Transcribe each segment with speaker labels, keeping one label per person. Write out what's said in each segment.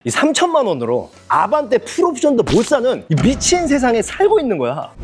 Speaker 1: 이 3천만 원으로 아반떼 풀옵션도 못 사는 이 미친 세상에 살고 있는 거야.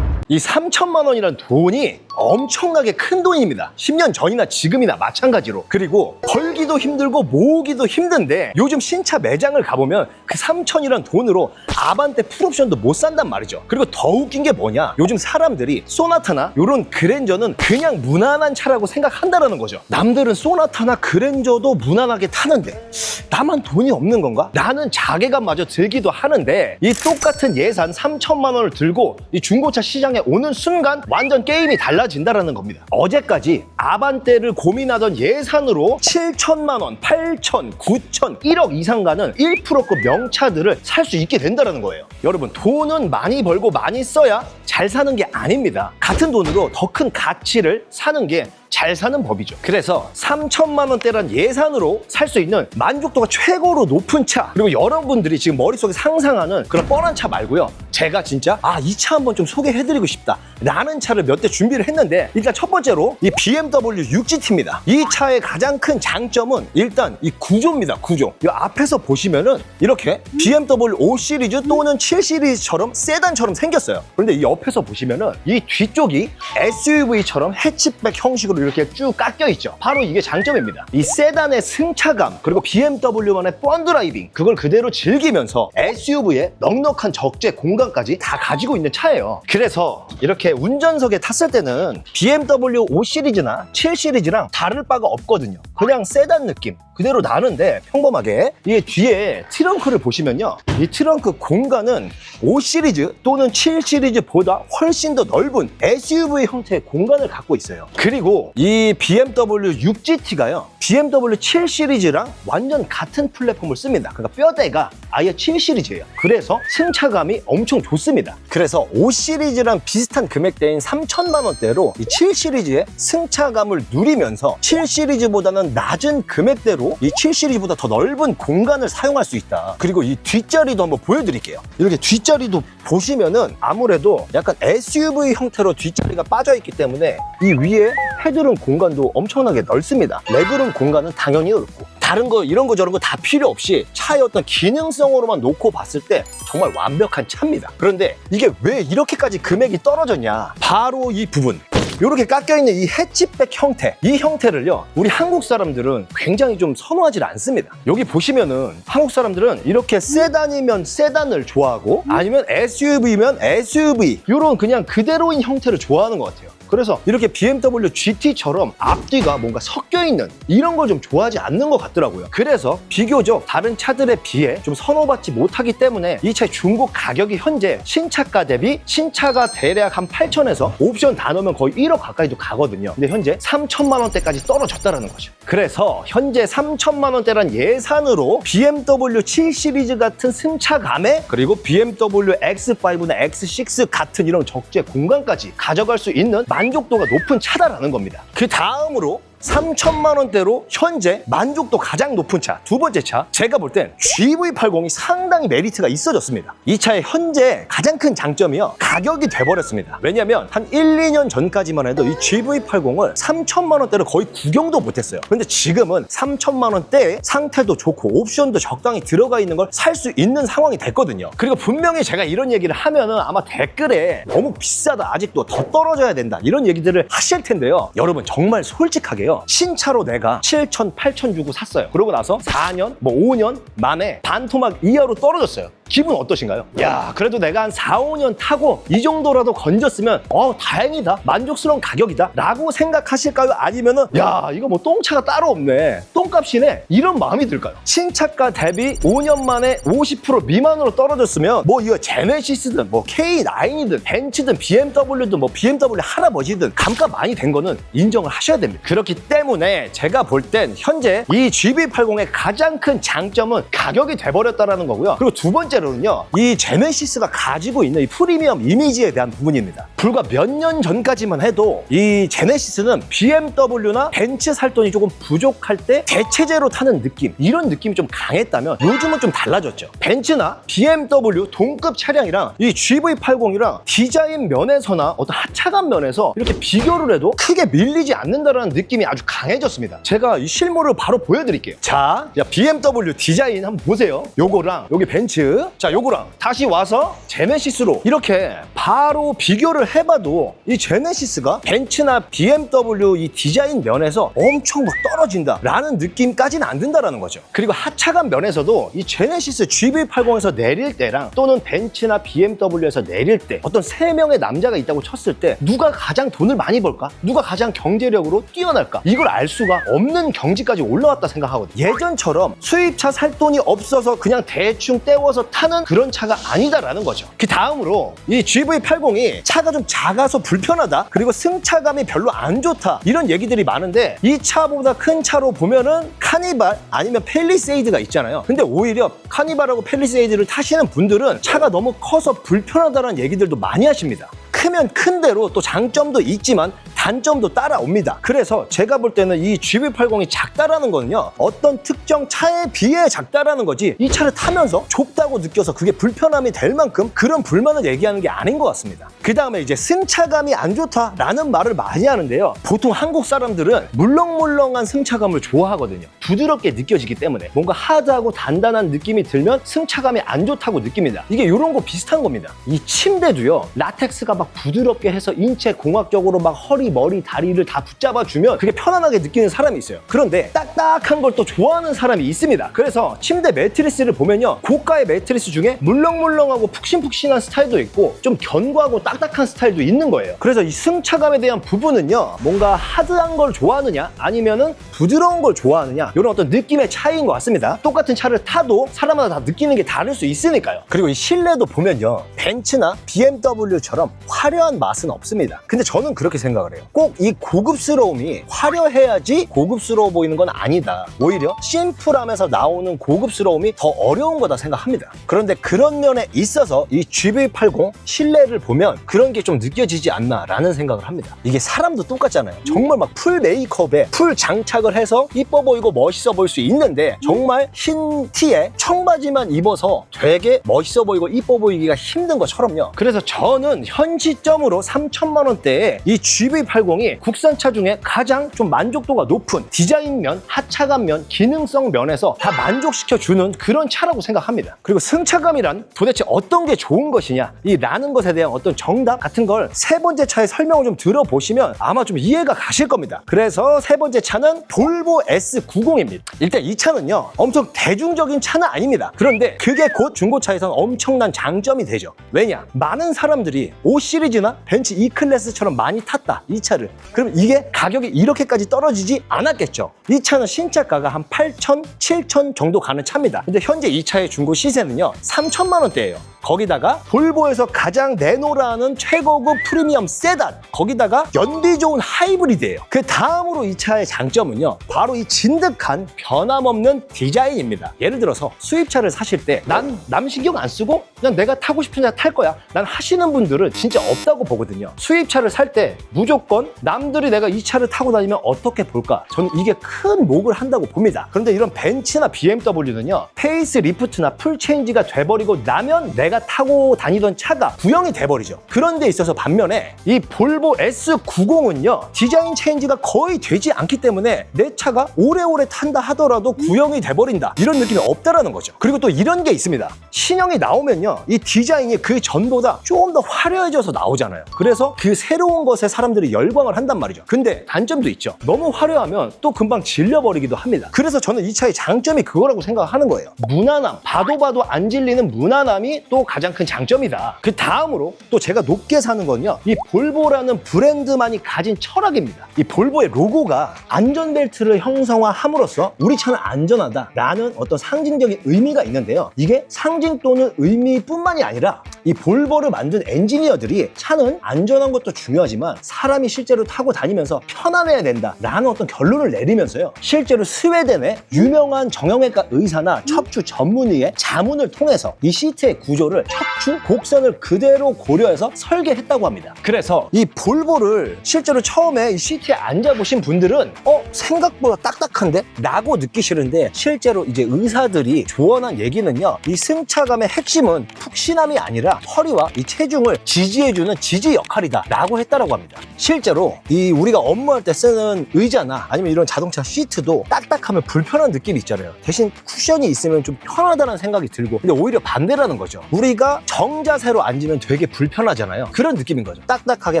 Speaker 1: 이 3천만 원이란 돈이 엄청나게 큰 돈입니다. 10년 전이나 지금이나 마찬가지로. 그리고 벌기도 힘들고 모으기도 힘든데 요즘 신차 매장을 가보면 그 3천이란 돈으로 아반떼 풀옵션도 못 산단 말이죠. 그리고 더 웃긴 게 뭐냐, 요즘 사람들이 소나타나 요런 그랜저는 그냥 무난한 차라고 생각한다는 거죠. 남들은 소나타나 그랜저도 무난하게 타는데 나만 돈이 없는 건가? 나는 자괴감마저 들기도 하는데 이 똑같은 예산 3천만 원을 들고 이 중고차 시장에 오는 순간 완전 게임이 달라진다라는 겁니다. 어제까지 아반떼를 고민하던 예산으로 7천만 원, 8천, 9천, 1억 이상 가는 1%급 명차들을 살 수 있게 된다는 거예요. 여러분, 돈은 많이 벌고 많이 써야 잘 사는 게 아닙니다. 같은 돈으로 더 큰 가치를 사는 게 잘 사는 법이죠. 그래서 3천만 원대란 예산으로 살 수 있는 만족도가 최고로 높은 차, 그리고 여러분들이 지금 머릿속에 상상하는 그런 뻔한 차 말고요, 제가 진짜 이 차 한번 좀 소개해드리고 싶다 라는 차를 몇 대 준비를 했는데, 일단 첫 번째로 이 BMW 6GT입니다. 이 차의 가장 큰 장점은 일단 이 구조입니다. 구조. 이 앞에서 보시면은 이렇게 BMW 5 시리즈 또는 7 시리즈처럼 세단처럼 생겼어요. 그런데 이 옆에서 보시면은 이 뒤쪽이 SUV처럼 해치백 형식으로 이렇게 쭉 깎여 있죠. 바로 이게 장점입니다. 이 세단의 승차감, 그리고 BMW만의 펀드라이빙, 그걸 그대로 즐기면서 SUV의 넉넉한 적재 공간까지 다 가지고 있는 차예요. 그래서 이렇게 운전석에 탔을 때는 BMW 5 시리즈나 7 시리즈랑 다를 바가 없거든요. 그냥 세단 느낌 그대로 나는데, 평범하게 이 뒤에 트렁크를 보시면요, 이 트렁크 공간은 5 시리즈 또는 7 시리즈보다 훨씬 더 넓은 SUV 형태의 공간을 갖고 있어요. 그리고 이 BMW 6GT가요, BMW 7 시리즈랑 완전 같은 플랫폼을 씁니다. 그러니까 뼈대가 아예 7 시리즈예요. 그래서 승차감이 엄청 좋습니다. 그래서 5 시리즈랑 비슷한 금액대인 3천만 원대로 이 7 시리즈의 승차감을 누리면서 7 시리즈보다는 낮은 금액대로 이 7 시리즈보다 더 넓은 공간을 사용할 수 있다. 그리고 이 뒷자리도 한번 보여드릴게요. 이렇게 뒷자리도 보시면은 아무래도 약간 SUV 형태로 뒷자리가 빠져있기 때문에 이 위에 헤드룸 공간도 엄청나게 넓습니다. 레그룸 공간은 당연히 넓고, 다른 거 이런 거 저런 거 다 필요 없이 차의 어떤 기능성으로만 놓고 봤을 때 정말 완벽한 차입니다. 그런데 이게 왜 이렇게까지 금액이 떨어졌냐, 바로 이 부분. 이렇게 깎여있는 이 해치백 형태, 이 형태를요, 우리 한국 사람들은 굉장히 좀 선호하지 않습니다. 여기 보시면은 한국 사람들은 이렇게 세단이면 세단을 좋아하고, 아니면 SUV면 SUV, 이런 그냥 그대로인 형태를 좋아하는 것 같아요. 그래서 이렇게 BMW GT처럼 앞뒤가 뭔가 섞여있는 이런 걸 좀 좋아하지 않는 것 같더라고요. 그래서 비교적 다른 차들에 비해 좀 선호받지 못하기 때문에 이 차의 중고 가격이 현재 신차가 대비, 신차가 대략 한 8천에서 옵션 다 넣으면 거의 1억 가까이도 가거든요. 근데 현재 3천만 원대까지 떨어졌다는 거죠. 그래서 현재 3천만 원대란 예산으로 BMW 7 시리즈 같은 승차감에, 그리고 BMW X5나 X6 같은 이런 적재 공간까지 가져갈 수 있는 만족도가 높은 차다라는 겁니다. 그 다음으로 3천만 원대로 현재 만족도 가장 높은 차, 두 번째 차, 제가 볼 땐 GV80이 상당히 메리트가 있어졌습니다. 이 차의 현재 가장 큰 장점이요, 가격이 돼버렸습니다. 왜냐면 한 1, 2년 전까지만 해도 이 GV80을 3천만 원대로 거의 구경도 못했어요. 그런데 지금은 3천만 원대에 상태도 좋고 옵션도 적당히 들어가 있는 걸 살 수 있는 상황이 됐거든요. 그리고 분명히 제가 이런 얘기를 하면은 아마 댓글에 너무 비싸다, 아직도 더 떨어져야 된다, 이런 얘기들을 하실 텐데요. 여러분, 정말 솔직하게요, 신차로 내가 7천, 8천 주고 샀어요. 그러고 나서 4년, 5년 만에 반토막 이하로 떨어졌어요. 기분 어떠신가요? 야, 그래도 내가 한 4, 5년 타고 이 정도라도 건졌으면 다행이다, 만족스러운 가격이다 라고 생각하실까요? 아니면은 야, 이거 뭐 똥차가 따로 없네, 똥값이네, 이런 마음이 들까요? 신차가 대비 5년 만에 50% 미만으로 떨어졌으면 뭐 이거 제네시스든 뭐 K9이든 벤츠든 BMW든 뭐 BMW 할아버지든 감가 많이 된 거는 인정을 하셔야 됩니다. 그렇기 때문에 제가 볼 땐 현재 이 GV80의 가장 큰 장점은 가격이 돼버렸다는 거고요. 그리고 두 번째로 번째로는요, 이 제네시스가 가지고 있는 이 프리미엄 이미지에 대한 부분입니다. 불과 몇 년 전까지만 해도 이 제네시스는 BMW나 벤츠 살 돈이 조금 부족할 때 대체제로 타는 느낌, 이런 느낌이 좀 강했다면 요즘은 좀 달라졌죠. 벤츠나 BMW 동급 차량이랑 이 GV80이랑 디자인 면에서나 어떤 하차감 면에서 이렇게 비교를 해도 크게 밀리지 않는다는 느낌이 아주 강해졌습니다. 제가 이 실물을 바로 보여드릴게요. 자, BMW 디자인 한번 보세요. 요거랑 여기 벤츠, 자 요거랑 다시 와서 제네시스로 이렇게 바로 비교를 해봐도 이 제네시스가 벤츠나 BMW 이 디자인 면에서 엄청 막 떨어진다라는 느낌까지는 안 든다라는 거죠. 그리고 하차감 면에서도 이 제네시스 GV80에서 내릴 때랑 또는 벤츠나 BMW에서 내릴 때 어떤 세 명의 남자가 있다고 쳤을 때 누가 가장 돈을 많이 벌까? 누가 가장 경제력으로 뛰어날까? 이걸 알 수가 없는 경지까지 올라왔다 생각하거든요. 예전처럼 수입차 살 돈이 없어서 그냥 대충 때워서 타는 그런 차가 아니다라는 거죠. 그 다음으로 이 GV80이 차가 좀 작아서 불편하다, 그리고 승차감이 별로 안 좋다, 이런 얘기들이 많은데 이 차보다 큰 차로 보면은 카니발 아니면 팰리세이드가 있잖아요. 근데 오히려 카니발하고 팰리세이드를 타시는 분들은 차가 너무 커서 불편하다는 얘기들도 많이 하십니다. 크면 큰 대로 또 장점도 있지만 단점도 따라옵니다. 그래서 제가 볼 때는 이 GV80이 작다라는 거는요, 어떤 특정 차에 비해 작다라는 거지 이 차를 타면서 좁다고 느껴서 그게 불편함이 될 만큼 그런 불만을 얘기하는 게 아닌 것 같습니다. 그 다음에 이제 승차감이 안 좋다라는 말을 많이 하는데요, 보통 한국 사람들은 물렁물렁한 승차감을 좋아하거든요. 부드럽게 느껴지기 때문에 뭔가 하드하고 단단한 느낌이 들면 승차감이 안 좋다고 느낍니다. 이게 이런 거 비슷한 겁니다. 이 침대도요, 라텍스가 막 부드럽게 해서 인체 공학적으로 막 허리, 머리, 다리를 다 붙잡아주면 그게 편안하게 느끼는 사람이 있어요. 그런데 딱딱한 걸 또 좋아하는 사람이 있습니다. 그래서 침대 매트리스를 보면요, 고가의 매트리스 중에 물렁물렁하고 푹신푹신한 스타일도 있고 좀 견고하고 딱딱한 스타일도 있는 거예요. 그래서 이 승차감에 대한 부분은요, 뭔가 하드한 걸 좋아하느냐 아니면은 부드러운 걸 좋아하느냐, 이런 어떤 느낌의 차이인 것 같습니다. 똑같은 차를 타도 사람마다 다 느끼는 게 다를 수 있으니까요. 그리고 이 실내도 보면요, 벤츠나 BMW처럼 화려한 맛은 없습니다. 근데 저는 그렇게 생각을 해요. 꼭 이 고급스러움이 화려해야지 고급스러워 보이는 건 아니다. 오히려 심플함에서 나오는 고급스러움이 더 어려운 거다 생각합니다. 그런데 그런 면에 있어서 이 GV80 실내를 보면 그런 게 좀 느껴지지 않나 라는 생각을 합니다. 이게 사람도 똑같잖아요. 정말 막 풀 메이크업에 풀 장착을 해서 이뻐 보이고 멋있어 보일 수 있는데 정말 흰 티에 청바지만 입어서 되게 멋있어 보이고 이뻐 보이기가 힘든 것처럼요. 그래서 저는 현 시점으로 3천만 원대에 이 GV80이 국산차 중에 가장 좀 만족도가 높은 디자인면, 하차감면, 기능성 면에서 다 만족시켜주는 그런 차라고 생각합니다. 그리고 승차감이란 도대체 어떤 게 좋은 것이냐, 이 라는 것에 대한 어떤 정답 같은 걸 세 번째 차의 설명을 좀 들어보시면 아마 좀 이해가 가실 겁니다. 그래서 세 번째 차는 볼보 S90입니다. 일단 이 차는요, 엄청 대중적인 차는 아닙니다. 그런데 그게 곧 중고차에서는 엄청난 장점이 되죠. 왜냐? 많은 사람들이 5 시리즈나 벤츠 E클래스처럼 많이 탔다, 이 차를. 그럼 이게 가격이 이렇게까지 떨어지지 않았겠죠. 이 차는 신차가가 한 8천, 7천 정도 가는 차입니다. 근데 현재 이 차의 중고 시세는요, 3천만 원대예요. 거기다가 볼보에서 가장 내놓으라는 최고급 프리미엄 세단, 거기다가 연비 좋은 하이브리드예요. 그 다음으로 이 차의 장점은요, 바로 이 진득한 변함없는 디자인입니다. 예를 들어서 수입차를 사실 때 난 남 신경 안 쓰고 그냥 내가 타고 싶은 차 탈 거야, 난 하시는 분들은 진짜 없다고 보거든요. 수입차를 살 때 무조건 남들이 내가 이 차를 타고 다니면 어떻게 볼까, 저는 이게 큰 목을 한다고 봅니다. 그런데 이런 벤츠나 BMW는요, 페이스 리프트나 풀체인지가 돼버리고 나면 내가 타고 다니던 차가 구형이 돼버리죠. 그런 데 있어서 반면에 이 볼보 S90은요, 디자인 체인지가 거의 되지 않기 때문에 내 차가 오래오래 탄다 하더라도 구형이 돼버린다, 이런 느낌이 없다라는 거죠. 그리고 또 이런 게 있습니다. 신형이 나오면요, 이 디자인이 그 전보다 좀 더 화려해져서 나오잖아요. 그래서 그 새로운 것에 사람들이 열광을 한단 말이죠. 근데 단점도 있죠. 너무 화려하면 또 금방 질려버리기도 합니다. 그래서 저는 이 차의 장점이 그거라고 생각하는 거예요. 무난함, 봐도 안 질리는 무난함이 또 가장 큰 장점이다. 그 다음으로 또 제가 높게 사는 건요, 이 볼보라는 브랜드만이 가진 철학입니다. 이 볼보의 로고가 안전벨트를 형성화함으로써 우리 차는 안전하다라는 어떤 상징적인 의미가 있는데요, 이게 상징 또는 의미뿐만이 아니라 이 볼보를 만든 엔지니어들이 차는 안전한 것도 중요하지만 사람이 실제로 타고 다니면서 편안해야 된다라는 어떤 결론을 내리면서요. 실제로 스웨덴의 유명한 정형외과 의사나 척추 전문의의 자문을 통해서 이 시트의 구조를 척추 곡선을 그대로 고려해서 설계했다고 합니다. 그래서 이 볼보를 실제로 처음에 이 시트에 앉아보신 분들은 생각보다 딱딱한데? 라고 느끼시는데 실제로 이제 의사들이 조언한 얘기는요. 이 승차감의 핵심은 푹신함이 아니라 허리와 이 체중을 지지해주는 지지 역할이다 라고 했다라고 합니다. 실제로 이 우리가 업무할 때 쓰는 의자나 아니면 이런 자동차 시트도 딱딱하면 불편한 느낌이 있잖아요. 대신 쿠션이 있으면 좀 편하다는 생각이 들고 근데 오히려 반대라는 거죠. 우리가 정자세로 앉으면 되게 불편하잖아요. 그런 느낌인 거죠. 딱딱하게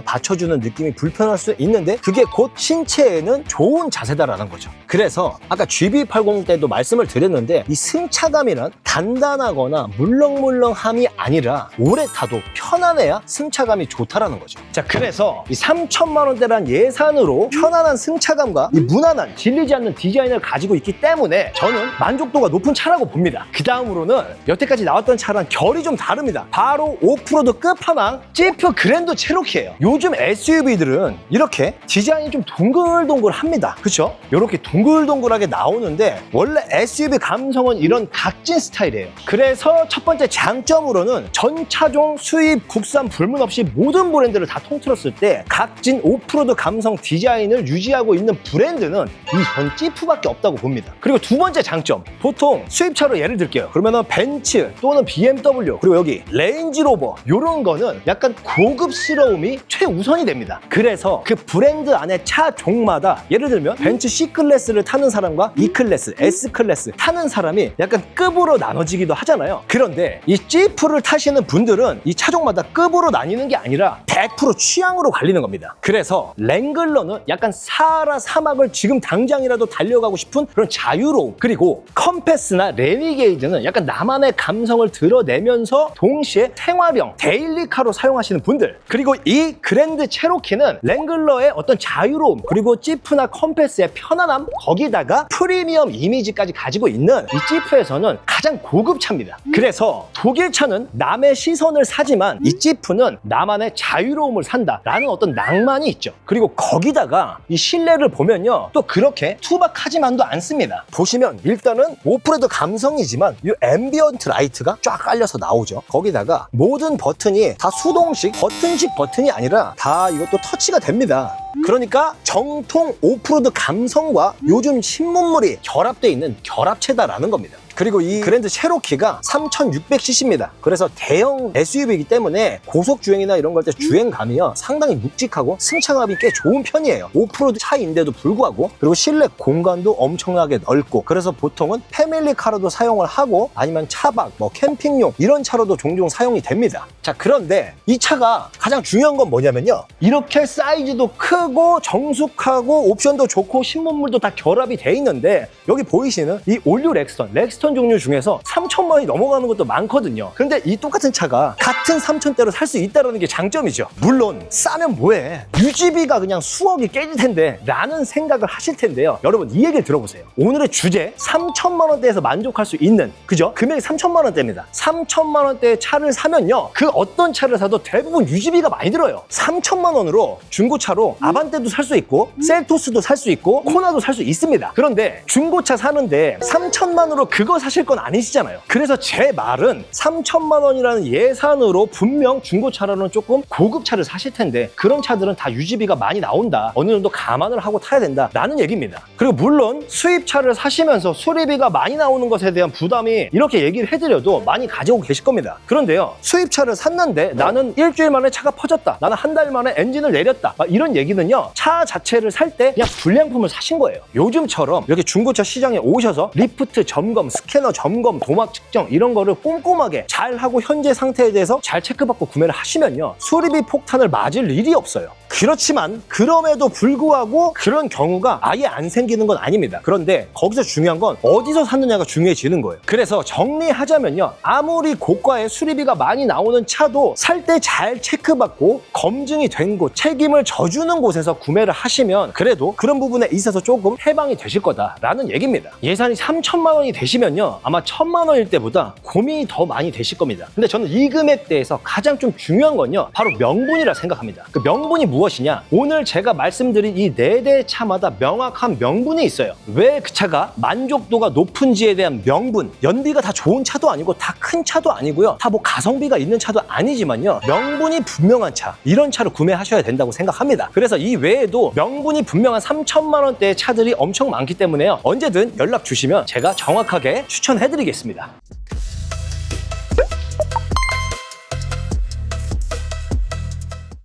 Speaker 1: 받쳐주는 느낌이 불편할 수 있는데 그게 곧 신체에는 좋은 자세다라는 거죠. 그래서 아까 GB80 때도 말씀을 드렸는데 이 승차감이란 단단하거나 물렁물렁함이 아니라 오래 타도 편안해야 승차감이 좋다라는 거죠. 자, 그래서 이 3천만 원대란 예산으로 편안한 승차감과 이 무난한 질리지 않는 디자인을 가지고 있기 때문에 저는 만족도가 높은 차라고 봅니다. 그 다음으로는 여태까지 나왔던 차랑 결이 좀 다릅니다. 바로 오프로드 끝판왕 지프 그랜드 체로키예요. 요즘 SUV들은 이렇게 디자인이 좀 동글동글합니다. 그렇죠? 이렇게 동글동글하게 나오는데 원래 SUV 감성은 이런 각진 스타일이에요. 그래서 첫 번째 장점으로는 전 차종 수입 국산 불문 없이 모든 브랜드를 다 통틀었을 때 각진 오프로드 감성 디자인을 유지하고 있는 브랜드는 이 전 지프밖에 없다고 봅니다. 그리고 두 번째 장점, 보통 수입차로 예를 들게요. 그러면은 벤츠 또는 BMW 그리고 여기 레인지로버 이런 거는 약간 고급스러움이 최우선이 됩니다. 그래서 그 브랜드 안에 차 종마다 예를 들면 벤츠 C클래스를 타는 사람과 E클래스, S클래스 타는 사람이 약간 급으로 나눠지기도 하잖아요. 그런데 이 지프를 타시는 분들은 이 차종마다 급으로 나뉘는 게 아니라 100% 취향으로 갈리는 겁니다. 그래서 랭글러는 약간 사하라 사막을 지금 당장이라도 달려가고 싶은 그런 자유로움, 그리고 컴패스나 레니게이드는 약간 나만의 감성을 드러내면서 동시에 생활형 데일리카로 사용하시는 분들, 그리고 이 그랜드 체로키는 랭글러의 어떤 자유로움 그리고 지프나 컴패스의 편안함 거기다가 프리미엄 이미지까지 가지고 있는 이 지프에서는 가장 고급 차입니다. 그래서 독일 차는 남의 시선을 사지만 이 지프는 나만의 자유로움을 산다라는 어떤 낭만이 있죠. 그리고 거기다가 이 실내를 보면요 또 그렇게 투박하지만도 않습니다. 보시면 일단은 오프로드 감성이지만 이 앰비언트 라이트가 쫙 깔려서 나오죠. 거기다가 모든 버튼이 다 수동식 버튼식 버튼이 아니라 다 이것도 터치가 됩니다. 그러니까 정통 오프로드 감성과 요즘 신문물이 결합되어 있는 결합체다라는 겁니다. 그리고 이 그랜드 체로키가 3600cc입니다. 그래서 대형 SUV이기 때문에 고속주행이나 이런 걸 때 주행감이요 상당히 묵직하고 승차감이 꽤 좋은 편이에요. 오프로드 차인데도 불구하고. 그리고 실내 공간도 엄청나게 넓고, 그래서 보통은 패밀리카로도 사용을 하고 아니면 차박, 캠핑용 이런 차로도 종종 사용이 됩니다. 자, 그런데 이 차가 가장 중요한 건 뭐냐면요, 이렇게 사이즈도 크고 정숙하고 옵션도 좋고 신문물도 다 결합이 돼 있는데 여기 보이시는 이 올류 렉스턴 종류 중에서 3천만 원이 넘어가는 것도 많거든요. 근데 이 똑같은 차가 같은 3천대로 살 수 있다는 게 장점이죠. 물론 싸면 뭐해, 유지비가 그냥 수억이 깨질 텐데 라는 생각을 하실 텐데요. 여러분 이 얘기를 들어보세요. 오늘의 주제 3천만 원대에서 만족할 수 있는, 그죠? 금액이 3천만 원대입니다. 3천만 원대의 차를 사면요 그 어떤 차를 사도 대부분 유지비가 많이 들어요. 3천만 원으로 중고차로 아반떼도 살 수 있고 셀토스도 살 수 있고 코나도 살 수 있습니다. 그런데 중고차 사는데 3천만 원으로 그거 사실 건 아니시잖아요. 그래서 제 말은 3천만 원이라는 예산으로 분명 중고차로는 조금 고급차를 사실 텐데 그런 차들은 다 유지비가 많이 나온다, 어느 정도 감안을 하고 타야 된다라는 얘기입니다. 그리고 물론 수입차를 사시면서 수리비가 많이 나오는 것에 대한 부담이 이렇게 얘기를 해드려도 많이 가지고 계실 겁니다. 그런데요, 수입차를 샀는데 나는 일주일 만에 차가 퍼졌다, 나는 한 달 만에 엔진을 내렸다, 이런 얘기는요 차 자체를 살 때 그냥 불량품을 사신 거예요. 요즘처럼 이렇게 중고차 시장에 오셔서 리프트 점검, 스캐너 점검, 도막 측정 이런 거를 꼼꼼하게 잘 하고 현재 상태에 대해서 잘 체크받고 구매를 하시면요 수리비 폭탄을 맞을 일이 없어요. 그렇지만 그럼에도 불구하고 그런 경우가 아예 안 생기는 건 아닙니다. 그런데 거기서 중요한 건 어디서 샀느냐가 중요해지는 거예요. 그래서 정리하자면요, 아무리 고가의 수리비가 많이 나오는 차도 살 때 잘 체크받고 검증이 된 곳, 책임을 져주는 곳에서 구매를 하시면 그래도 그런 부분에 있어서 조금 해방이 되실 거다라는 얘기입니다. 예산이 3천만 원이 되시면요, 아마 1,000만 원일 때보다 고민이 더 많이 되실 겁니다. 근데 저는 이 금액대에서 가장 좀 중요한 건요, 바로 명분이라 생각합니다. 그 명분이 무엇이냐? 오늘 제가 말씀드린 이 4대 차마다 명확한 명분이 있어요. 왜 그 차가 만족도가 높은지에 대한 명분. 연비가 다 좋은 차도 아니고 다 큰 차도 아니고요, 다 뭐 가성비가 있는 차도 아니지만요, 명분이 분명한 차, 이런 차를 구매하셔야 된다고 생각합니다. 그래서 이 외에도 명분이 분명한 3천만 원대의 차들이 엄청 많기 때문에요, 언제든 연락 주시면 제가 정확하게 추천해드리겠습니다.